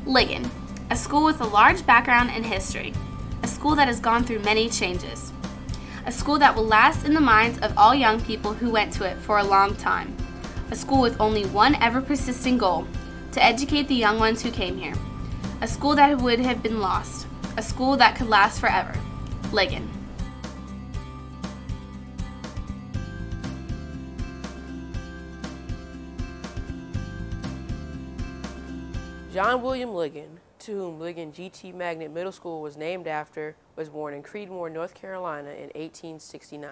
Ligon, a school with a large background in history, a school that has gone through many changes, a school that will last in the minds of all young people who went to it for a long time, a school with only one ever-persisting goal, to educate the young ones who came here, a school that would have been lost, a school that could last forever. Ligon. John William Ligon, to whom Ligon GT Magnet Middle School was named after, was born in Creedmoor, North Carolina in 1869.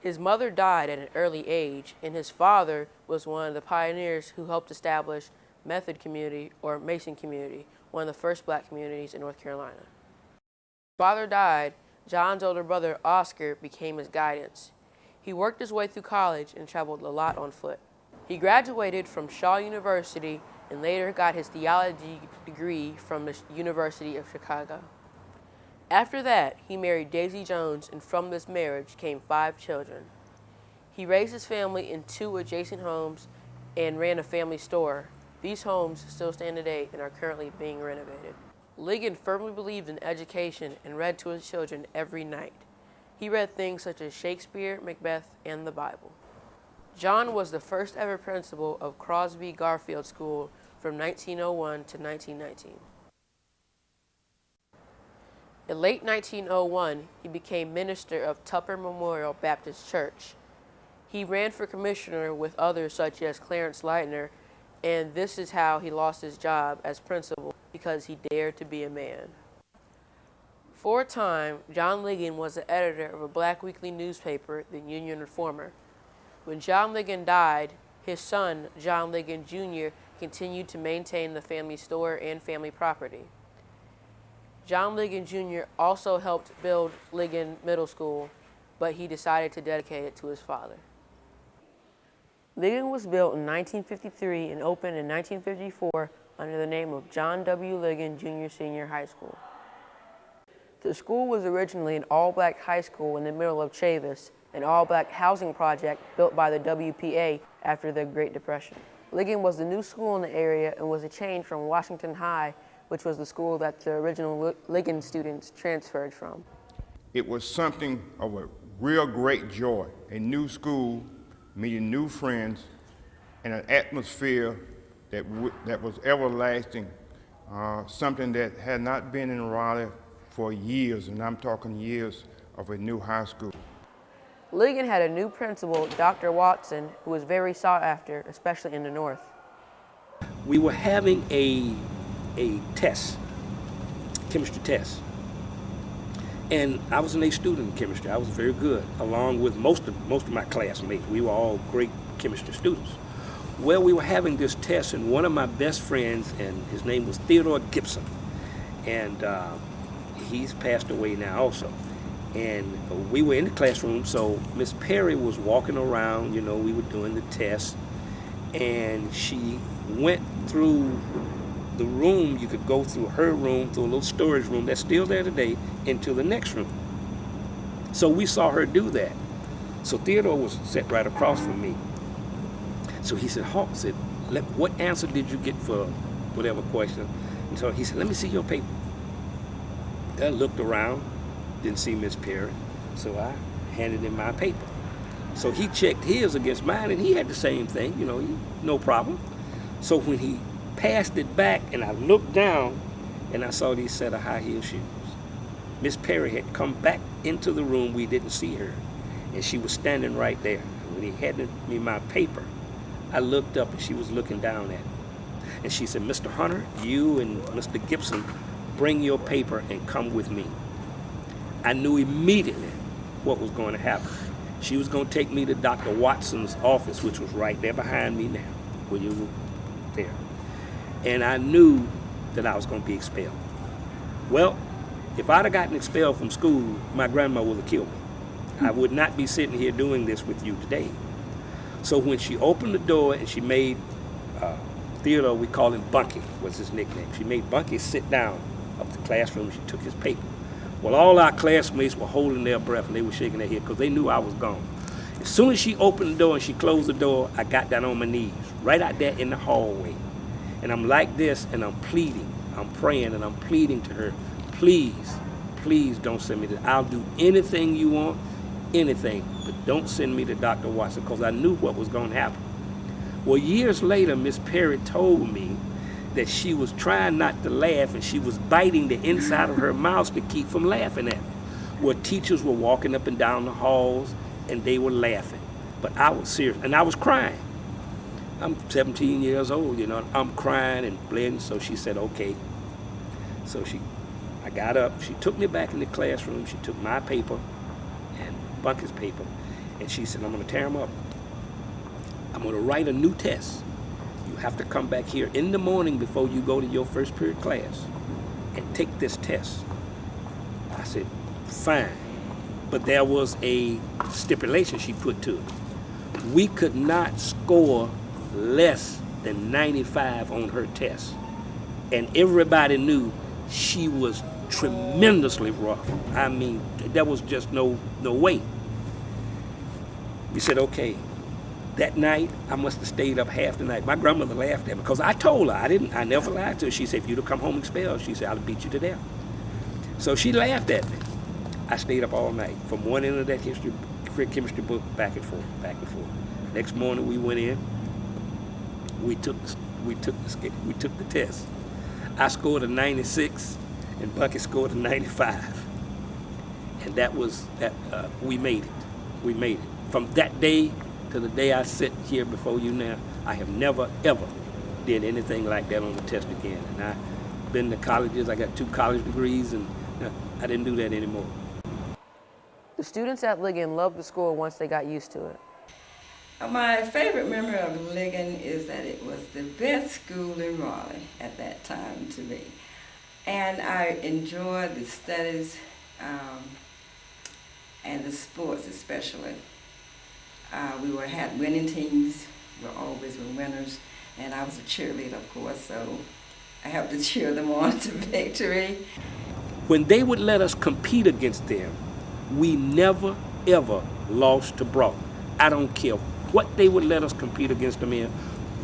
His mother died at an early age, and his father was one of the pioneers who helped establish Method Community, or Mason Community, one of the first black communities in North Carolina. His father died, John's older brother, Oscar, became his guidance. He worked his way through college and traveled a lot on foot. He graduated from Shaw University and later got his theology degree from the University of Chicago. After that, he married Daisy Jones, and from this marriage came 5 children. He raised his family in 2 adjacent homes and ran a family store. These homes still stand today and are currently being renovated. Ligon firmly believed in education and read to his children every night. He read things such as Shakespeare, Macbeth, and the Bible. John was the first ever principal of Crosby Garfield School from 1901 to 1919. In late 1901, he became minister of Tupper Memorial Baptist Church. He ran for commissioner with others such as Clarence Leitner, and this is how he lost his job as principal, because he dared to be a man. For a time, John Ligon was the editor of a black weekly newspaper, the Union Reformer. When John Ligon died, his son, John Ligon Jr., continued to maintain the family store and family property. John Ligon Jr. also helped build Ligon Middle School, but he decided to dedicate it to his father. Ligon was built in 1953 and opened in 1954 under the name of John W. Ligon Jr. Senior High School. The school was originally an all-black high school in the middle of Chavis, an all-black housing project built by the WPA after the Great Depression. Ligon was the new school in the area and was a change from Washington High, which was the school that the original Ligon students transferred from. It was something of a real great joy, a new school, meeting new friends, and an atmosphere that was everlasting, something that had not been in Raleigh for years, and I'm talking years of a new high school. Ligon had a new principal, Dr. Watson, who was very sought after, especially in the North. We were having a test, chemistry test. And I was an A student in chemistry. I was very good, along with most of my classmates. We were all great chemistry students. Well, we were having this test, and one of my best friends, and his name was Theodore Gibson, and he's passed away now also. And we were in the classroom, so Miss Perry was walking around, you know, we were doing the test, and she went through the room. You could go through her room, through a little storage room that's still there today, into the next room. So we saw her do that. So Theodore was sat right across from me. So he said, Hawk said, what answer did you get for whatever question? And so he said, let me see your paper. I looked around, didn't see Miss Perry, so I handed him my paper. So he checked his against mine, and he had the same thing, you know, no problem. So when he passed it back, and I looked down, and I saw these set of high heel shoes. Miss Perry had come back into the room. We didn't see her, and she was standing right there. When he handed me my paper, I looked up, and she was looking down at me. And she said, Mr. Hunter, you and Mr. Gibson, bring your paper and come with me. I knew immediately what was going to happen. She was going to take me to Dr. Watson's office, which was right there behind me now, where you were there. And I knew that I was going to be expelled. Well, if I'd have gotten expelled from school, my grandma would have killed me. I would not be sitting here doing this with you today. So when she opened the door and she made Theodore, we call him Bunky, was his nickname. She made Bunky sit down up the classroom. She took his paper. Well, all our classmates were holding their breath, and they were shaking their head because they knew I was gone. As soon as she opened the door and she closed the door, I got down on my knees, right out there in the hallway. And I'm like this, and I'm pleading. I'm praying, and I'm pleading to her, please, please don't send me to, I'll do anything you want, anything, but don't send me to Dr. Watson, because I knew what was going to happen. Well, years later, Miss Perry told me that she was trying not to laugh, and she was biting the inside of her mouth to keep from laughing at me. Well, teachers were walking up and down the halls, and they were laughing. But I was serious, and I was crying. I'm 17 years old, you know, I'm crying and bleeding, so she said, okay. So I got up, she took me back in the classroom, she took my paper and Bunky's paper, and she said, I'm gonna tear them up. I'm gonna write a new test. You have to come back here in the morning before you go to your first period class and take this test. I said, fine. But there was a stipulation she put to it. We could not score less than 95 on her test. And everybody knew she was tremendously rough. I mean, there was just no way. We said, okay. That night, I must have stayed up half the night. My grandmother laughed at me because I told her, I never lied to her. She said, if you'd have come home expelled, she said, I'll beat you to death. So she laughed at me. I stayed up all night from one end of that chemistry book back and forth, back and forth. Next morning we went in, we took the test. I scored a 96 and Bucky scored a 95. And that was that. We made it. We made it. From that day to the day I sit here before you now, I have never ever did anything like that on the test again. And I've been to colleges. I got 2 college degrees, and I didn't do that anymore. The students at Ligon loved the school once they got used to it. My favorite memory of Ligon is that it was the best school in Raleigh at that time to me. And I enjoyed the studies and the sports especially. We had winning teams, we always were winners, and I was a cheerleader, of course, so I helped to cheer them on to victory. When they would let us compete against them, we never, ever lost to Broughton. I don't care what they would let us compete against them in.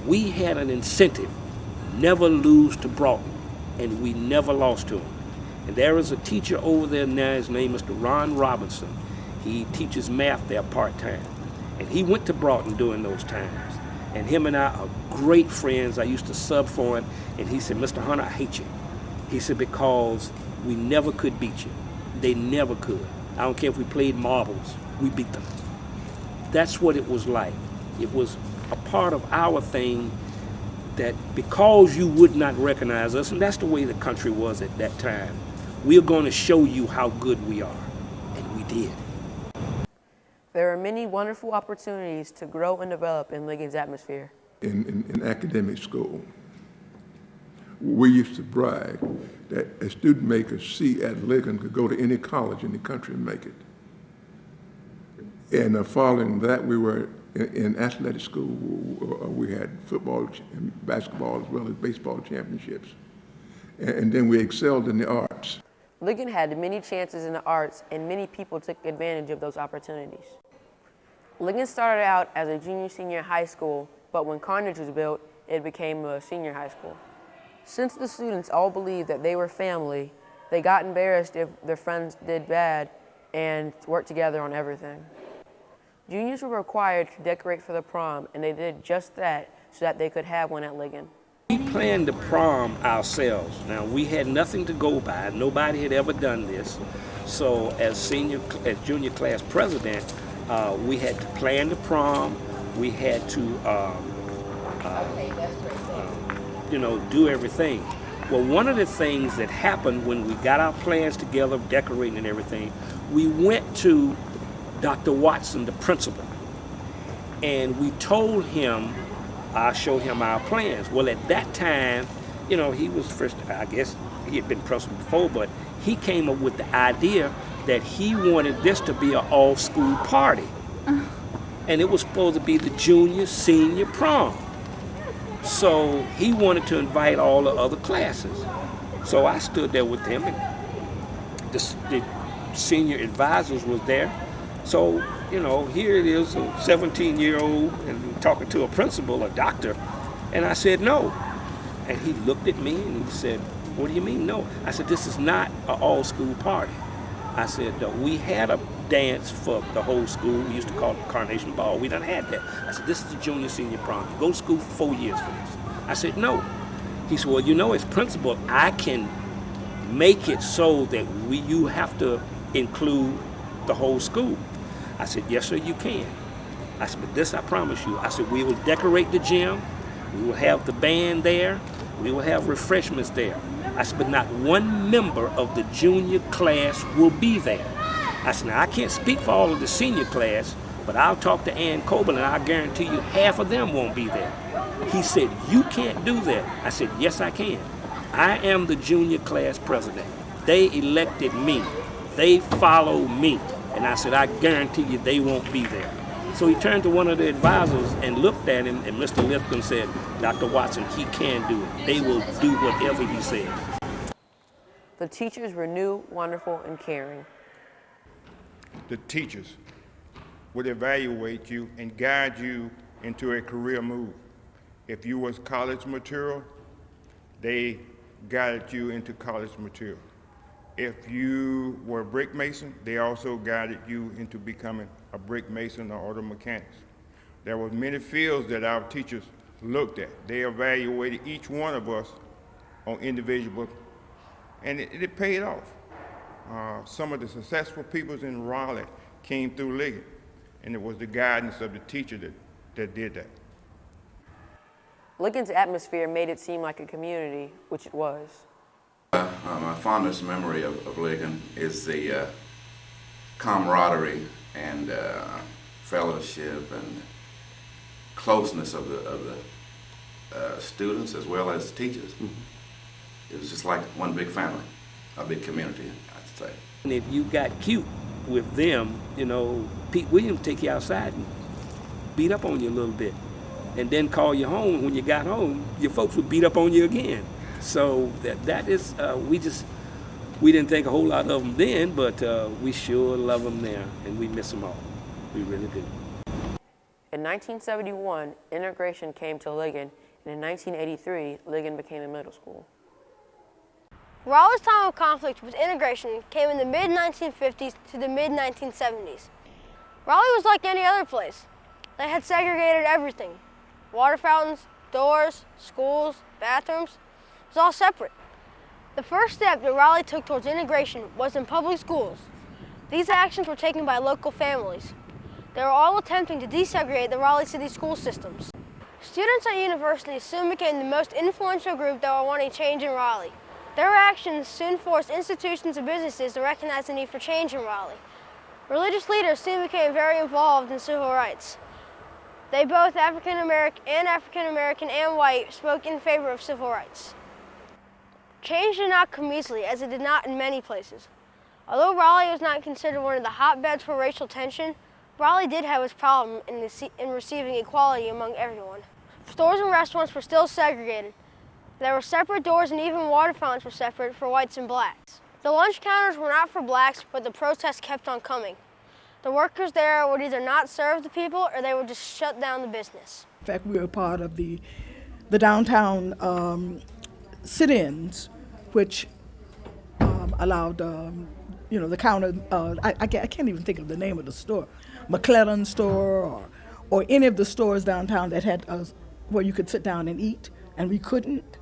We had an incentive, never lose to Broughton, and we never lost to them. And there is a teacher over there now, his name is Mr. Ron Robinson. He teaches math there part-time. And he went to Broughton during those times. And him and I are great friends. I used to sub for him, and he said, Mr. Hunter, I hate you. He said, because we never could beat you. They never could. I don't care if we played marbles, we beat them. That's what it was like. It was a part of our thing that because you would not recognize us, and that's the way the country was at that time, we're going to show you how good we are. And we did. There are many wonderful opportunities to grow and develop in Ligon's atmosphere. In academic school, we used to brag that a student maker C at Ligon could go to any college in the country and make it. And following that, we were in athletic school. We had football and basketball as well as baseball championships. And then we excelled in the arts. Ligon had many chances in the arts, and many people took advantage of those opportunities. Ligon started out as a junior-senior high school, but when Carnegie was built, it became a senior high school. Since the students all believed that they were family, they got embarrassed if their friends did bad and worked together on everything. Juniors were required to decorate for the prom, and they did just that so that they could have one at Ligon. We planned the prom ourselves. Now, we had nothing to go by. Nobody had ever done this. So as junior class president, we had to plan the prom. We had to, do everything. Well, one of the things that happened when we got our plans together, decorating and everything, we went to Dr. Watson, the principal, and we told him, I showed him our plans. Well, at that time, he was first, I guess he had been principal before, but he came up with the idea that he wanted this to be an all-school party. And it was supposed to be the junior, senior prom. So he wanted to invite all the other classes. So I stood there with him, and the senior advisors was there. So, here it is, a 17-year-old, and talking to a principal, a doctor, and I said no. And he looked at me and he said, what do you mean, no? I said, this is not an all-school party. I said, we had a dance for the whole school. We used to call it Carnation Ball. We done had that. I said, this is the junior, senior prom. You go to school for 4 years for this. I said, no. He said, well, you know, as principal, I can make it so that you have to include the whole school. I said, yes, sir, you can. I said, but this I promise you. I said, we will decorate the gym. We will have the band there. We will have refreshments there. I said, but not one member of the junior class will be there. I said, now I can't speak for all of the senior class, but I'll talk to Ann Coble and I guarantee you half of them won't be there. He said, you can't do that. I said, yes, I can. I am the junior class president. They elected me. They follow me. And I said, I guarantee you they won't be there. So he turned to one of the advisors and looked at him, and Mr. Lipton said, Dr. Watson, he can do it. They will do whatever he says. The teachers were new, wonderful, and caring. The teachers would evaluate you and guide you into a career move. If you was college material, they guided you into college material. If you were a brick mason, they also guided you into becoming a brick mason or auto mechanics. There were many fields that our teachers looked at. They evaluated each one of us on individual, and it paid off. Some of the successful people in Raleigh came through Ligon, and it was the guidance of the teacher that did that. Ligon's atmosphere made it seem like a community, which it was. My fondest memory of Ligon is the camaraderie and fellowship and closeness of the students as well as the teachers. It was just like one big family, a big community, I'd say. And if you got cute with them, you know, Pete Williams take you outside and beat up on you a little bit, and then call you home. When you got home, your folks would beat up on you again. So that is, we didn't think a whole lot of them then, but we sure love them now, and we miss them all. We really do. In 1971, integration came to Ligon, and in 1983, Ligon became a middle school. Raleigh's time of conflict with integration came in the mid-1950s to the mid-1970s. Raleigh was like any other place. They had segregated everything. Water fountains, doors, schools, bathrooms. It was all separate. The first step that Raleigh took towards integration was in public schools. These actions were taken by local families. They were all attempting to desegregate the Raleigh City school systems. Students at universities soon became the most influential group that were wanting change in Raleigh. Their actions soon forced institutions and businesses to recognize the need for change in Raleigh. Religious leaders soon became very involved in civil rights. They both African American and white spoke in favor of civil rights. Change did not come easily, as it did not in many places. Although Raleigh was not considered one of the hotbeds for racial tension, Raleigh did have its problem in receiving equality among everyone. Stores and restaurants were still segregated. There were separate doors, and even water fountains were separate for whites and blacks. The lunch counters were not for blacks, but the protests kept on coming. The workers there would either not serve the people or they would just shut down the business. In fact, we were part of the downtown sit-ins, which allowed, the counter, I can't even think of the name of the store, McClellan store or any of the stores downtown that had where you could sit down and eat, and we couldn't.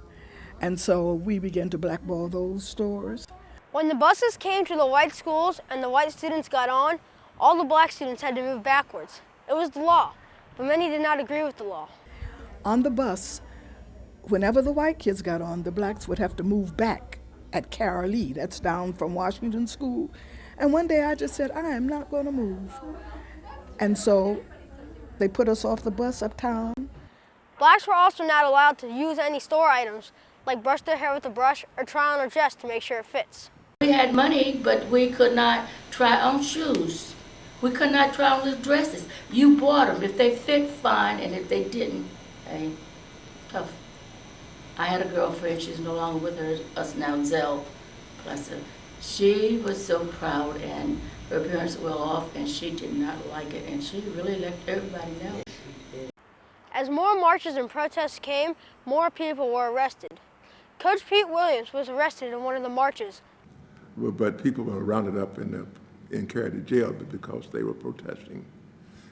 And so we began to blackball those stores. When the buses came to the white schools and the white students got on, all the black students had to move backwards. It was the law, but many did not agree with the law. On the bus, whenever the white kids got on, the blacks would have to move back at Carolee. That's down from Washington School. And one day I just said, I am not going to move. And so they put us off the bus uptown. Blacks were also not allowed to use any store items, like brush their hair with a brush or try on a dress to make sure it fits. We had money, but we could not try on shoes. We could not try on the dresses. You bought them. If they fit, fine, and if they didn't, hey, tough. I had a girlfriend, she's no longer with us now, Zell Plesser. She was so proud, and her parents were well off, and she did not like it, and she really let everybody know. As more marches and protests came, more people were arrested. Coach Pete Williams was arrested in one of the marches. But people were rounded up and carried to jail because they were protesting.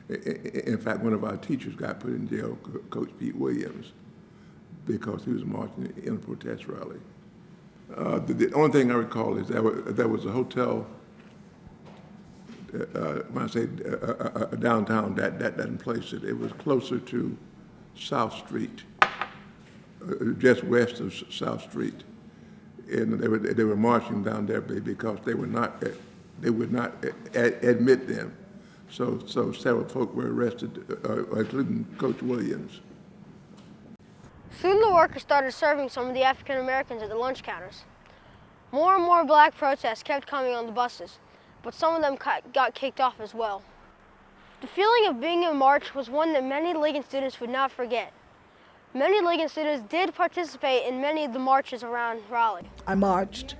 In fact, one of our teachers got put in jail, Coach Pete Williams, because he was marching in a protest rally. The only thing I recall is there was a hotel, when I say downtown, that doesn't place it. It was closer to South Street, just west of South Street. And they were marching down there because they would not admit them. So several folk were arrested, including Coach Williams. Soon the workers started serving some of the African Americans at the lunch counters. More and more black protests kept coming on the buses, but some of them got kicked off as well. The feeling of being in March was one that many Ligon students would not forget. Many Ligon students did participate in many of the marches around Raleigh. I marched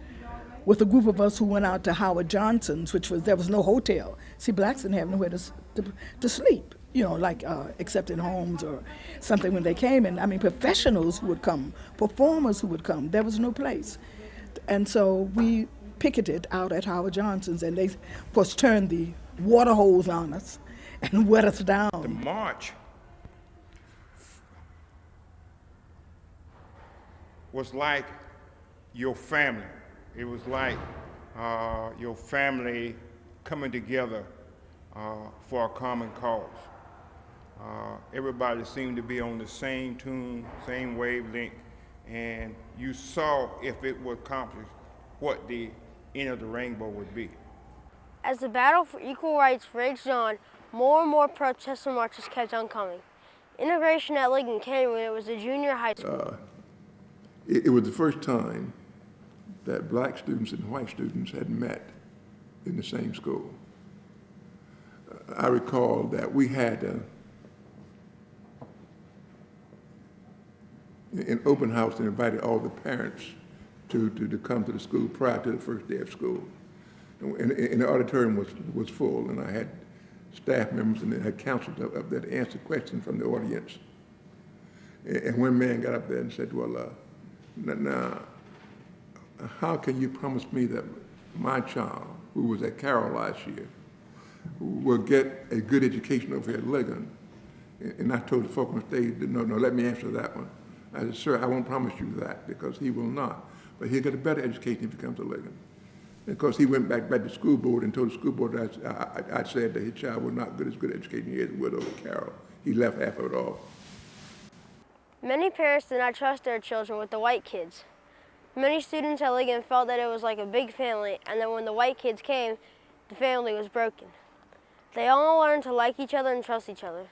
with a group of us who went out to Howard Johnson's, there was no hotel. See, blacks didn't have nowhere to sleep, like except in homes or something when they came. And I mean, professionals who would come, performers who would come, there was no place. And so we picketed out at Howard Johnson's, and they, of course, turned the water hose on us and wet us down. The march was like your family. It was like your family coming together for a common cause. Everybody seemed to be on the same tune, same wavelength, and you saw if it would accomplish what the end of the rainbow would be. As the battle for equal rights raged on, more and more protests and marches kept on coming. Integration at Ligon came when it was a junior high school. It was the first time that black students and white students had met in the same school. I recall that we had an open house and invited all the parents to come to the school prior to the first day of school. And the auditorium was full, and I had staff members and had counsel up there to answer questions from the audience. And one man got up there and said, well, now, how can you promise me that my child, who was at Carroll last year, will get a good education over here at Ligon? And I told the folk on stage, no, let me answer that one. I said, sir, I won't promise you that, because he will not. But he'll get a better education if he comes to Ligon. And of course, he went back to the school board and told the school board I said that his child was not good as good education he would over at Carroll. He left half of it off. Many parents did not trust their children with the white kids. Many students at Ligon felt that it was like a big family, and that when the white kids came, the family was broken. They all learned to like each other and trust each other,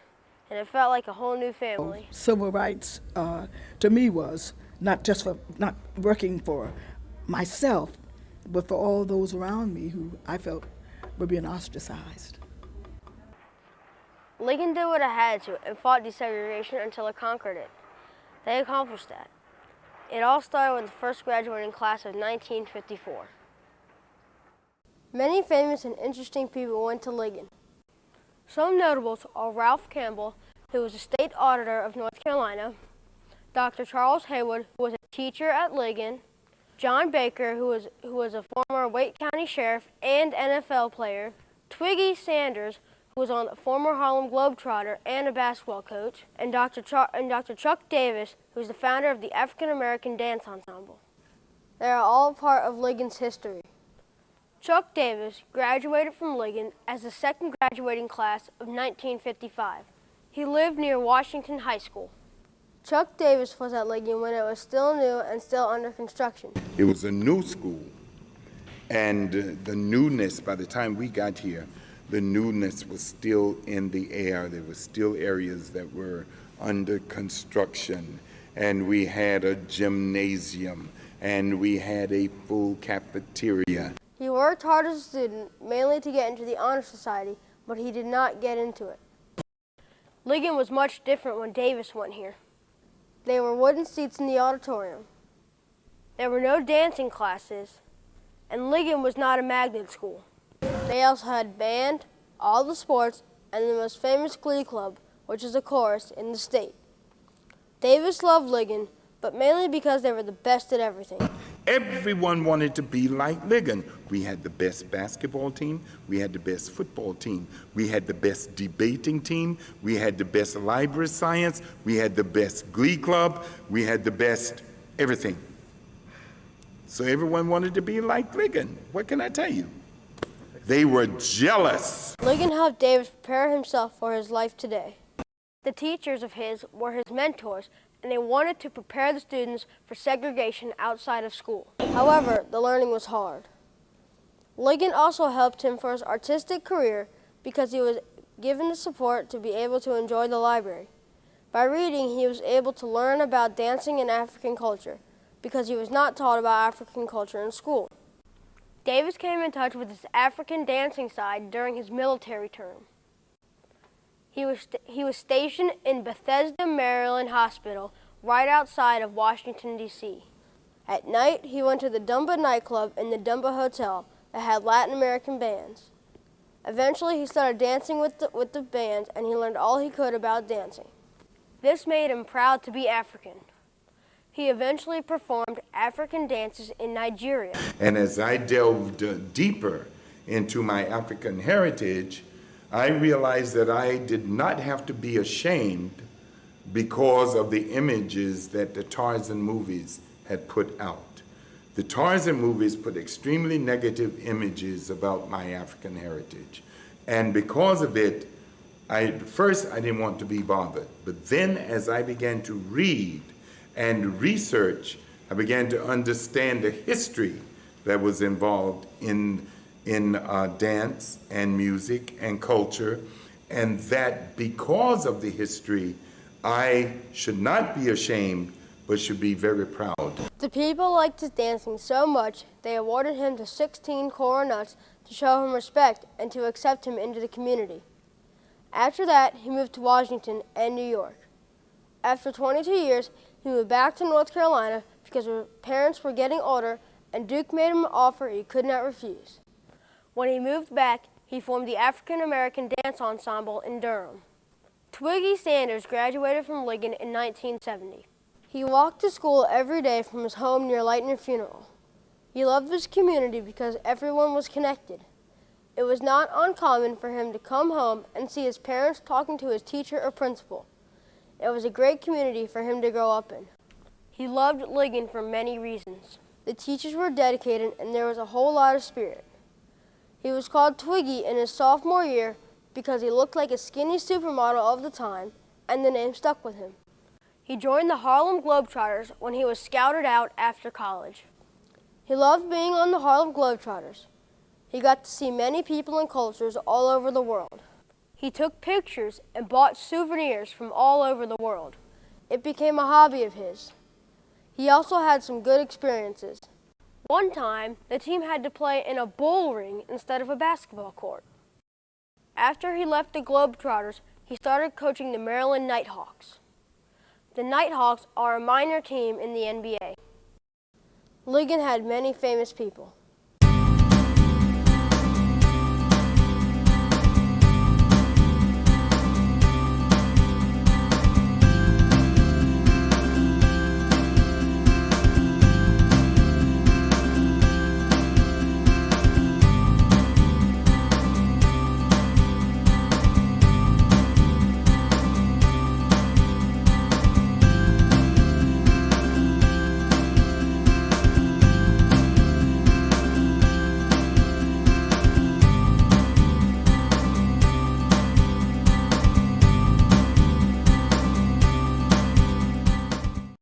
and it felt like a whole new family. Civil rights, to me, was not just for not working for myself, but for all those around me who I felt were being ostracized. Ligon did what it had to and fought desegregation until it conquered it. They accomplished that. It all started with the first graduating class of 1954. Many famous and interesting people went to Ligon. Some notables are Ralph Campbell, who was a state auditor of North Carolina, Dr. Charles Haywood, who was a teacher at Ligon, John Baker, who was a former Wake County sheriff and NFL player, Twiggy Sanders, who was a former Harlem Globetrotter and a basketball coach, and Dr. Chuck Davis, who was the founder of the African American Dance Ensemble. They are all part of Ligon's history. Chuck Davis graduated from Ligon as the second graduating class of 1955. He lived near Washington High School. Chuck Davis was at Ligon when it was still new and still under construction. It was a new school, and the newness, by the time we got here, the newness was still in the air. There were still areas that were under construction, and we had a gymnasium, and we had a full cafeteria. He worked hard as a student, mainly to get into the Honor Society, but he did not get into it. Ligon was much different when Davis went here. There were wooden seats in the auditorium. There were no dancing classes, and Ligon was not a magnet school. They also had band, all the sports, and the most famous glee club, which is a chorus in the state. Davis loved Ligon, but mainly because they were the best at everything. Everyone wanted to be like Ligon. We had the best basketball team. We had the best football team. We had the best debating team. We had the best library science. We had the best glee club. We had the best everything. So everyone wanted to be like Ligon. What can I tell you? They were jealous. Ligon helped Davis prepare himself for his life today. The teachers of his were his mentors, and they wanted to prepare the students for segregation outside of school. However, the learning was hard. Ligon also helped him for his artistic career because he was given the support to be able to enjoy the library. By reading, he was able to learn about dancing and African culture because he was not taught about African culture in school. Davis came in touch with his African dancing side during his military term. He was stationed in Bethesda, Maryland Hospital, right outside of Washington, D.C. At night, he went to the Dumba nightclub in the Dumba Hotel that had Latin American bands. Eventually, he started dancing with the bands, and he learned all he could about dancing. This made him proud to be African. He eventually performed African dances in Nigeria. And as I delved deeper into my African heritage, I realized that I did not have to be ashamed because of the images that the Tarzan movies had put out. The Tarzan movies put extremely negative images about my African heritage. And because of it, first I didn't want to be bothered. But then as I began to read and research, I began to understand the history that was involved in dance and music and culture, and that because of the history, I should not be ashamed, but should be very proud. The people liked his dancing so much, they awarded him the 16 coronets to show him respect and to accept him into the community. After that, he moved to Washington and New York. After 22 years, he moved back to North Carolina because his parents were getting older, and Duke made him an offer he could not refuse. When he moved back, he formed the African American Dance Ensemble in Durham. Twiggy Sanders graduated from Ligon in 1970. He walked to school every day from his home near Lightner Funeral. He loved his community because everyone was connected. It was not uncommon for him to come home and see his parents talking to his teacher or principal. It was a great community for him to grow up in. He loved Ligon for many reasons. The teachers were dedicated and there was a whole lot of spirit. He was called Twiggy in his sophomore year because he looked like a skinny supermodel of the time, and the name stuck with him. He joined the Harlem Globetrotters when he was scouted out after college. He loved being on the Harlem Globetrotters. He got to see many people and cultures all over the world. He took pictures and bought souvenirs from all over the world. It became a hobby of his. He also had some good experiences. One time, the team had to play in a bull ring instead of a basketball court. After he left the Globetrotters, he started coaching the Maryland Nighthawks. The Nighthawks are a minor team in the NBA. Ligon had many famous people.